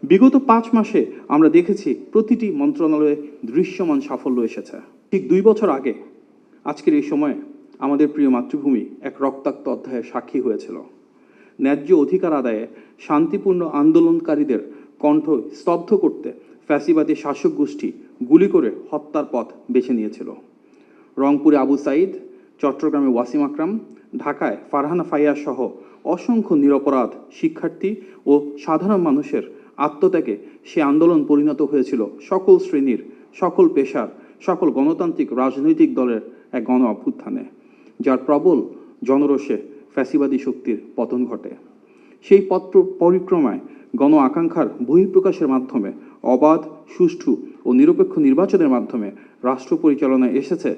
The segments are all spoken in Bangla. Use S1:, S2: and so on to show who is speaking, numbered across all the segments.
S1: বিগত 5 মাসে আমরা দেখেছি প্রতিটি মন্ত্রণালয়ে দৃশ্যমান সাফল্য এসেছে। ঠিক 2 বছর আগে আজকের এই সময়ে আমাদের প্রিয় মাতৃভূমি এক রক্তাক্ত অধ্যায়ের সাক্ষী হয়েছিল। ন্যায্য অধিকার আদায়ে শান্তিপূর্ণ আন্দোলনকারীদের কণ্ঠ স্তব্ধ করতে ফ্যাসিবাদী শাসক গোষ্ঠী গুলি করে হত্যার পথ বেছে নিয়েছিল। রংপুরে আবু সাঈদ, চট্টগ্রামে ওয়াসিম আকরাম, ঢাকায় ফারহানা ফাইয়াজ সহ অসংখ্য নিরপরাধ শিক্ষার্থী ও সাধারণ মানুষের আত্মত্যাগে সে আন্দোলন পরিণত হয়েছিল সকল শ্রেণীর, সকল পেশার, সকল গণতান্ত্রিক রাজনৈতিক দলের এক গণ অভ্যুত্থানে, যার প্রবল জনরোষে ফ্যাসিবাদী শক্তির পতন ঘটে। সেই পথ পরিক্রমায় গণ আকাঙ্ক্ষার বহিঃপ্রকাশের মাধ্যমে অবাধ, সুষ্ঠু ও নিরপেক্ষ নির্বাচনের মাধ্যমে রাষ্ট্র পরিচালনায় এসেছে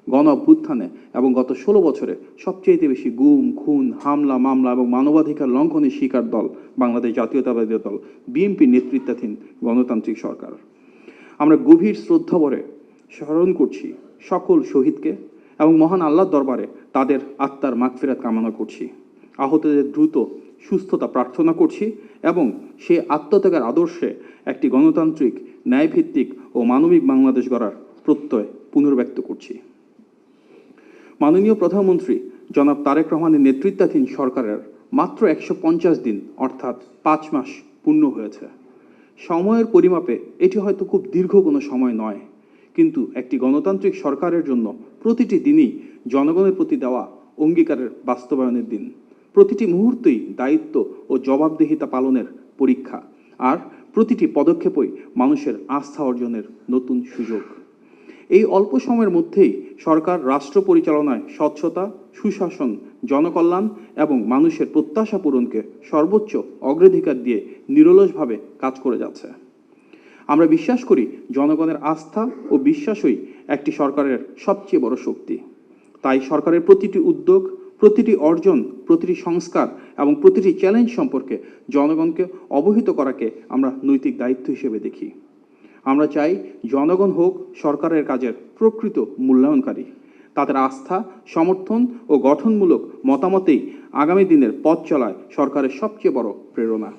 S1: গণ অভ্যুত্থানে এবং গত 16 বছরে সবচেয়ে বেশি গুম, খুন, হামলা, মামলা এবং মানবাধিকার লঙ্ঘনের শিকার দল বাংলাদেশ জাতীয়তাবাদী দল বিএনপি নেতৃত্বাধীন গণতান্ত্রিক সরকার। আমরা গভীর শ্রদ্ধাভরে স্মরণ করছি সকল শহীদকে এবং মহান আল্লাহর দরবারে তাদের আত্মার মাগফিরাত কামনা করছি। আহতদের দ্রুত সুস্থতা প্রার্থনা করছি এবং সে আত্মত্যাগের আদর্শে একটি গণতান্ত্রিক, ন্যায়ভিত্তিক ও মানবিক বাংলাদেশ গড়ার প্রত্যয় পুনর্ব্যক্ত করছি। মাননীয় প্রধানমন্ত্রী জনাব তারেক রহমানের নেতৃত্বাধীন সরকারের মাত্র 150 দিন অর্থাৎ 5 মাস পূর্ণ হয়েছে। সময়ের পরিমাপে এটি হয়তো খুব দীর্ঘ কোনো সময় নয়, কিন্তু একটি গণতান্ত্রিক সরকারের জন্য প্রতিটি দিনই জনগণের প্রতি দেওয়া অঙ্গীকারের বাস্তবায়নের দিন। প্রতিটি মুহূর্তেই দায়িত্ব ও জবাবদিহিতা পালনের পরীক্ষা, আর প্রতিটি পদক্ষেপই মানুষের আস্থা অর্জনের নতুন সুযোগ। এই অল্প সময়ের মধ্যেই সরকার রাষ্ট্র পরিচালনায় স্বচ্ছতা, সুশাসন, জনকল্যাণ এবং মানুষের প্রত্যাশা পূরণকে সর্বোচ্চ অগ্রাধিকার দিয়ে নিরলসভাবে কাজ করে যাচ্ছে। আমরা বিশ্বাস করি জনগণের আস্থা ও বিশ্বাসই একটি সরকারের সবচেয়ে বড় শক্তি। তাই সরকারের প্রতিটি উদ্যোগ, প্রতিটি অর্জন, প্রতিটি সংস্কার এবং প্রতিটি চ্যালেঞ্জ সম্পর্কে জনগণকে অবহিত করাকে আমরা নৈতিক দায়িত্ব হিসেবে দেখি। আমরা চাই জনগণ হোক সরকারের কাজের প্রকৃত মূল্যায়নকারী। তাদের আস্থা, সমর্থন ও গঠনমূলক মতামতেই আগামী দিনের পথ চলায় সরকারের সবচেয়ে বড় প্রেরণা।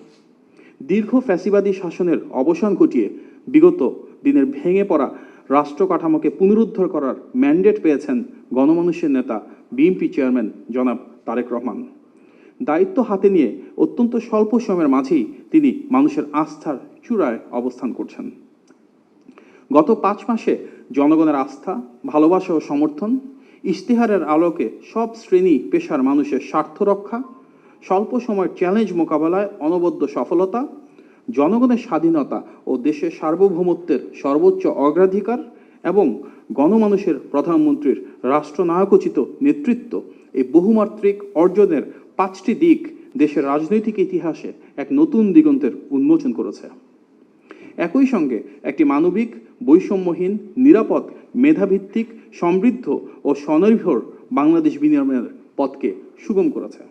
S1: দীর্ঘ ফ্যাসিবাদী শাসনের অবসান ঘটিয়ে বিগত দিনের ভেঙে পড়া রাষ্ট্র কাঠামোকে পুনরুদ্ধার করার ম্যান্ডেট পেয়েছেন গণমানুষের নেতা বিএনপি চেয়ারম্যান জনাব তারেক রহমান। দায়িত্ব হাতে নিয়ে অত্যন্ত স্বল্প সময়ের মাঝেই তিনি মানুষের আস্থার চূড়ায় অবস্থান করছেন। গত 5 মাসে জনগণের আস্থা, ভালোবাসা ও সমর্থন, ইশতেহারের আলোকে সব শ্রেণী পেশার মানুষের স্বার্থ রক্ষা, স্বল্প সময়ের চ্যালেঞ্জ মোকাবেলায় অনবদ্য সফলতা, জনগণের স্বাধীনতা ও দেশের সার্বভৌমত্বের সর্বোচ্চ অগ্রাধিকার এবং গণমানুষের প্রধানমন্ত্রীর রাষ্ট্রনায়কোচিত নেতৃত্ব, এই বহুমাত্রিক অর্জনের 5টি দিক দেশের রাজনৈতিক ইতিহাসে এক নতুন দিগন্তের উন্মোচন করেছে। একই সঙ্গে একটি মানবিক, বৈষম্যহীন, নিরাপদ, মেধাভিত্তিক, সমৃদ্ধ ও স্বনির্ভর বাংলাদেশ বিনির্মাণের পথকে সুগম করেছে।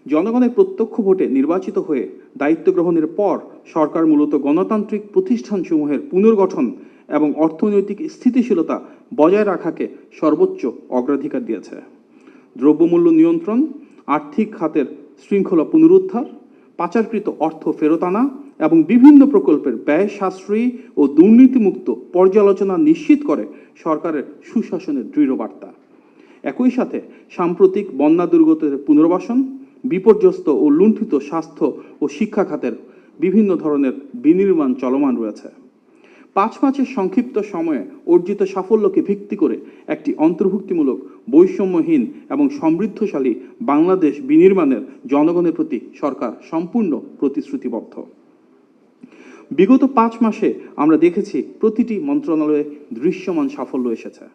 S1: জনগণের প্রত্যক্ষ ভোটে নির্বাচিত হয়ে দায়িত্ব গ্রহণের পর সরকার মূলত গণতান্ত্রিক প্রতিষ্ঠানসমূহের পুনর্গঠন এবং অর্থনৈতিক স্থিতিশীলতা বজায় রাখাকে সর্বোচ্চ অগ্রাধিকার দিয়েছে। দ্রব্যমূল্য নিয়ন্ত্রণ, আর্থিক খাতের শৃঙ্খলা পুনরুদ্ধার, পাচারকৃত অর্থ ফেরত আনা এবং বিভিন্ন প্রকল্পের ব্যয় সাশ্রয়ী ও দুর্নীতিমুক্ত পর্যালোচনা নিশ্চিত করে সরকারের সুশাসনের দৃঢ় বার্তা। একই সাথে সাম্প্রতিক বন্যা দুর্গতের পুনর্বাসন, বিপর্যস্ত ও লুণ্ঠিত স্বাস্থ্য ও শিক্ষা খাতের বিভিন্ন ধরনের বিনির্মাণ চলমান রয়েছে। 5 মাসের সংক্ষিপ্ত সময়ে অর্জিত সাফল্যকে ভিত্তি করে একটি অন্তর্ভুক্তিমূলক, বৈষম্যহীন এবং সমৃদ্ধশালী বাংলাদেশ বিনির্মাণের জনগণের প্রতি সরকার সম্পূর্ণ প্রতিশ্রুতিবদ্ধ। বিগত 5 মাসে আমরা দেখেছি প্রতিটি মন্ত্রণালয়ে দৃশ্যমান সাফল্য এসেছে।